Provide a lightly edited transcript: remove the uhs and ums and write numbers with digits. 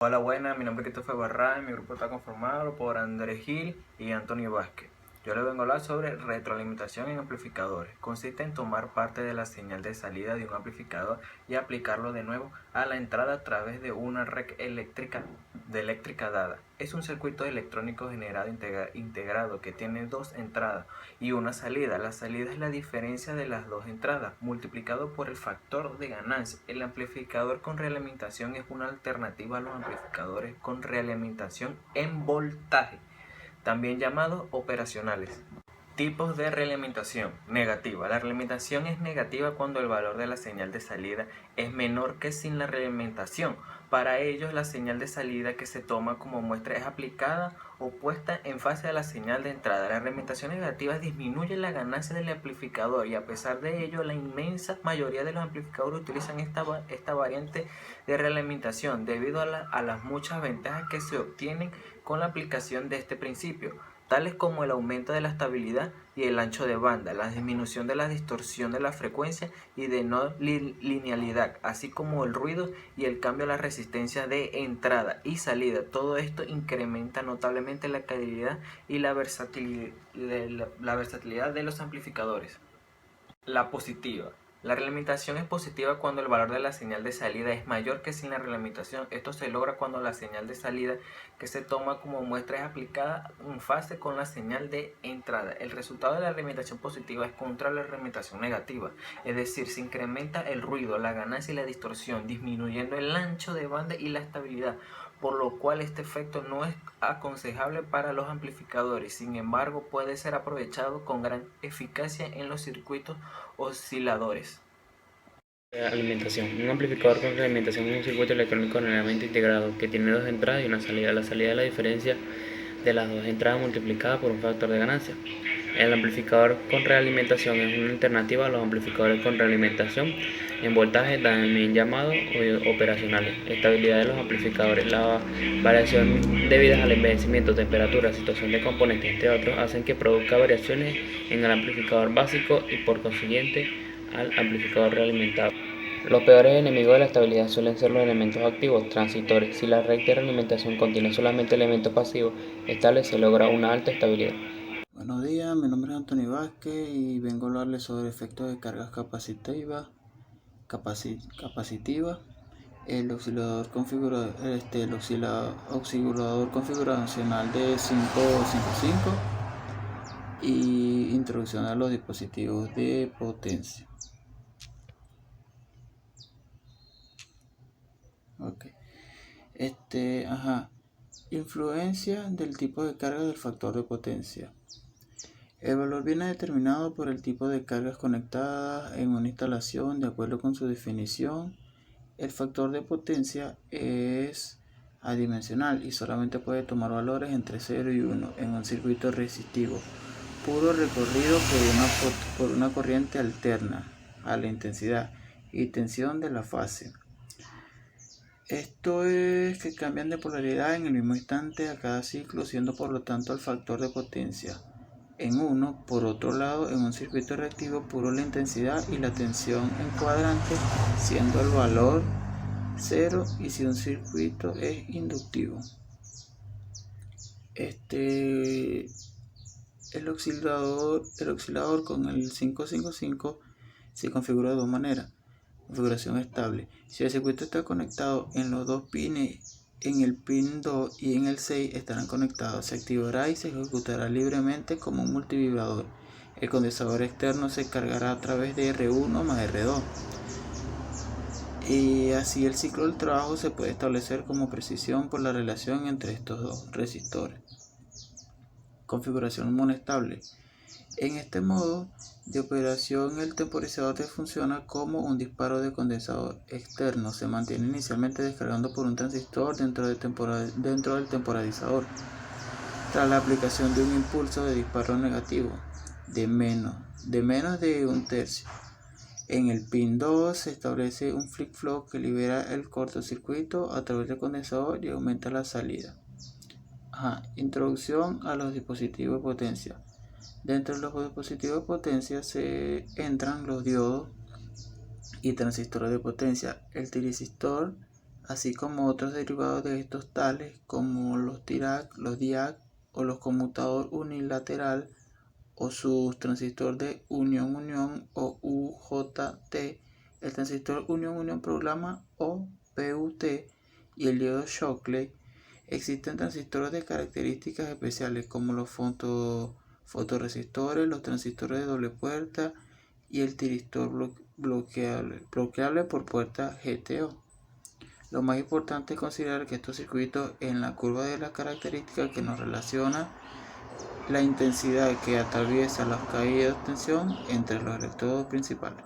Hola, buenas, mi nombre es Christopher Barra y mi grupo está conformado por Andrés Gil y Antonio Vázquez. Yo les vengo a hablar sobre retroalimentación en amplificadores. Consiste en tomar parte de la señal de salida de un amplificador y aplicarlo de nuevo a la entrada a través de una red eléctrica dada. Es un circuito electrónico generado integrado que tiene dos entradas y una salida. La salida es la diferencia de las dos entradas multiplicado por el factor de ganancia. El amplificador con realimentación es una alternativa a los amplificadores con realimentación en voltaje, también llamados operacionales. Tipos de realimentación negativa. La realimentación es negativa cuando el valor de la señal de salida es menor que sin la realimentación. Para ello, la señal de salida que se toma como muestra es aplicada o puesta en fase a la señal de entrada. La realimentación negativa disminuye la ganancia del amplificador y a pesar de ello, la inmensa mayoría de los amplificadores utilizan esta variante de realimentación debido a las muchas ventajas que se obtienen con la aplicación de este principio, tales como el aumento de la estabilidad y el ancho de banda, la disminución de la distorsión de la frecuencia y de no linealidad, así como el ruido y el cambio a la resistencia de entrada y salida. Todo esto incrementa notablemente la calidad y la versatilidad de los amplificadores. La positiva. La realimentación es positiva cuando el valor de la señal de salida es mayor que sin la realimentación. Esto se logra cuando la señal de salida que se toma como muestra es aplicada en fase con la señal de entrada. El resultado de la realimentación positiva es contra la realimentación negativa, es decir, se incrementa el ruido, la ganancia y la distorsión, disminuyendo el ancho de banda y la estabilidad, por lo cual este efecto no es aconsejable para los amplificadores. Sin embargo, puede ser aprovechado con gran eficacia en los circuitos osciladores. Alimentación. Un amplificador con realimentación es un circuito electrónico generalmente integrado que tiene dos entradas y una salida. La salida es la diferencia de las dos entradas multiplicada por un factor de ganancia. El amplificador con realimentación es una alternativa a los amplificadores con realimentación en voltaje, también llamados operacionales. Estabilidad de los amplificadores. La variación debidas al envejecimiento, temperatura, situación de componentes, entre otros, hacen que produzca variaciones en el amplificador básico y por consiguiente al amplificador realimentado. Los peores enemigos de la estabilidad suelen ser los elementos activos, transistores. Si la red de realimentación contiene solamente elementos pasivos estables, se logra una alta estabilidad. Buenos días, mi nombre es Antonio Vázquez y vengo a hablarles sobre efectos de cargas capacitiva, el oscilador configuracional de 555 y introducción a los dispositivos de potencia. Ok. Influencia del tipo de carga del factor de potencia. El valor viene determinado por el tipo de cargas conectadas en una instalación de acuerdo con su definición. El factor de potencia es adimensional y solamente puede tomar valores entre 0 y 1 en un circuito resistivo puro recorrido por una corriente alterna a la intensidad y tensión de la fase. Esto es que cambian de polaridad en el mismo instante a cada ciclo, siendo por lo tanto el factor de potencia en 1. Por otro lado, en un circuito reactivo puro la intensidad y la tensión en cuadrante, siendo el valor 0, y si un circuito es inductivo. El oscilador con el 555 se configura de dos maneras. Configuración estable. Si el circuito está conectado en los dos pines, en el pin 2 y en el 6 estarán conectados. Se activará y se ejecutará libremente como un multivibrador. El condensador externo se cargará a través de R1 más R2. Y así el ciclo del trabajo se puede establecer como precisión por la relación entre estos dos resistores. Configuración monostable. En este modo de operación, el temporizador funciona como un disparo de condensador externo. Se mantiene inicialmente descargando por un transistor dentro del temporizador. Tras la aplicación de un impulso de disparo negativo de menos de un tercio, en el pin 2 se establece un flip-flop que libera el cortocircuito a través del condensador y aumenta la salida. Introducción a los dispositivos de potencia. Dentro de los dispositivos de potencia se entran los diodos y transistores de potencia. El tiristor así como otros derivados de estos tales como los Dirac, los Diac o los conmutador unilateral o sus transistor de unión-unión o UJT, el transistor unión-unión programa o PUT y el diodo Shockley. Existen transistores de características especiales como los fotoresistores, los transistores de doble puerta y el tiristor bloqueable por puerta GTO. Lo más importante es considerar que estos circuitos en la curva de las características que nos relaciona la intensidad que atraviesa las caídas de tensión entre los electrodos principales.